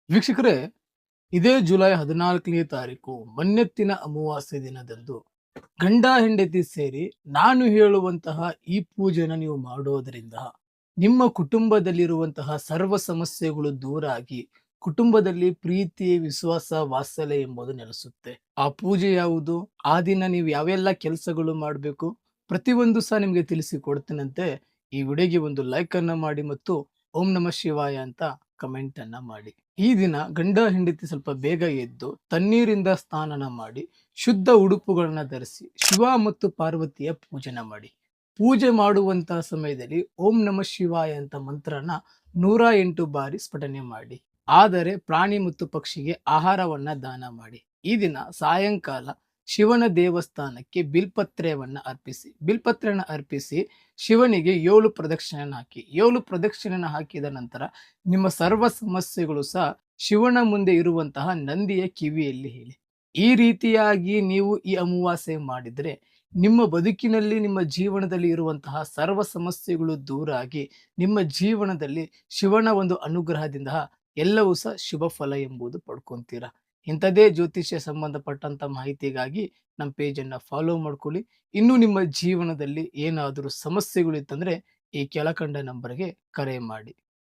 ವೀಕ್ಷಕರೇ, ಇದೇ ಜುಲೈ 14ನೇ ತಾರೀಕು ಮನ್ನೆತ್ತಿನ ಅಮಾವಾಸ್ಯೆ ದಿನದಂದು ಗಂಡ ಹೆಂಡತಿ ಸೇರಿ ನಾನು ಹೇಳುವಂತಹ ಈ ಪೂಜೆನ ನೀವು ಮಾಡೋದರಿಂದ ನಿಮ್ಮ ಕುಟುಂಬದಲ್ಲಿರುವಂತಹ ಸರ್ವ ಸಮಸ್ಯೆಗಳು ದೂರ ಆಗಿ ಕುಟುಂಬದಲ್ಲಿ ಪ್ರೀತಿ, ವಿಶ್ವಾಸ, ವಾತ್ಸಲ್ಯ ಎಂಬುದು ನೆಲೆಸುತ್ತೆ. ಆ ಪೂಜೆ ಯಾವುದು? ಆ ದಿನ ನೀವು ಯಾವೆಲ್ಲ ಕೆಲಸಗಳು ಮಾಡಬೇಕು? ಪ್ರತಿಯೊಂದು ಸಹ ನಿಮಗೆ ತಿಳಿಸಿಕೊಡ್ತೇನಂತೆ. ಈ ವಿಡಿಯೋಗೆ ಒಂದು ಲೈಕ್ ಅನ್ನ ಮಾಡಿ ಮತ್ತು ಓಂ ನಮಃ ಶಿವಾಯ ಅಂತ ಕಮೆಂಟ್ ಅನ್ನ ಮಾಡಿ. ಈ ದಿನ ಗಂಡ ಹೆಂಡತಿ ಸ್ವಲ್ಪ ಬೇಗ ಎದ್ದು ತಣ್ಣೀರಿಂದ ಸ್ನಾನ ಮಾಡಿ ಶುದ್ಧ ಉಡುಪುಗಳನ್ನ ಧರಿಸಿ ಶಿವ ಮತ್ತು ಪಾರ್ವತಿಯ ಪೂಜೆನ ಮಾಡಿ. ಪೂಜೆ ಮಾಡುವಂತಹ ಸಮಯದಲ್ಲಿ ಓಂ ನಮಃ ಶಿವಾಯ ಅಂತ ಮಂತ್ರನ 108 ಬಾರಿ ಸ್ಫಟನೆ ಮಾಡಿ. ಆದರೆ ಪ್ರಾಣಿ ಮತ್ತು ಪಕ್ಷಿಗೆ ಆಹಾರವನ್ನ ದಾನ ಮಾಡಿ. ಈ ದಿನ ಸಾಯಂಕಾಲ ಶಿವನ ದೇವಸ್ಥಾನಕ್ಕೆ ಬಿಲ್ಪತ್ರೆಯನ್ನ ಅರ್ಪಿಸಿ ಶಿವನಿಗೆ 7 ಪ್ರದಕ್ಷಿಣೆಯನ್ನು ಹಾಕಿ. 7 ಪ್ರದಕ್ಷಿಣೆಯನ್ನು ಹಾಕಿದ ನಂತರ ನಿಮ್ಮ ಸರ್ವ ಸಮಸ್ಯೆಗಳು ಸಹ ಶಿವನ ಮುಂದೆ ಇರುವಂತಹ ನಂದಿಯ ಕಿವಿಯಲ್ಲಿ ಹೇಳಿ. ಈ ರೀತಿಯಾಗಿ ನೀವು ಈ ಅಮಾವಾಸ್ಯೆ ಮಾಡಿದ್ರೆ ನಿಮ್ಮ ಬದುಕಿನಲ್ಲಿ, ನಿಮ್ಮ ಜೀವನದಲ್ಲಿ ಇರುವಂತಹ ಸರ್ವ ಸಮಸ್ಯೆಗಳು ದೂರ ಆಗಿ ನಿಮ್ಮ ಜೀವನದಲ್ಲಿ ಶಿವನ ಒಂದು ಅನುಗ್ರಹದಿಂದ ಎಲ್ಲವೂ ಸಹ ಶುಭ ಫಲ ಎಂಬುದು ಪಡ್ಕೊಂತೀರಾ. ಇಂಥದೇ ಜ್ಯೋತಿಷ್ಯ ಸಂಬಂಧಪಟ್ಟಂತ ಮಾಹಿತಿಗಾಗಿ ನಮ್ಮ ಪೇಜನ್ನು ಫಾಲೋ ಮಾಡ್ಕೊಳ್ಳಿ. ಇನ್ನು ನಿಮ್ಮ ಜೀವನದಲ್ಲಿ ಏನಾದರೂ ಸಮಸ್ಯೆಗಳು ಇತ್ತಂದ್ರೆ ಈ ಕೆಳಕಂಡ ನಂಬರ್ಗೆ ಕರೆ ಮಾಡಿ.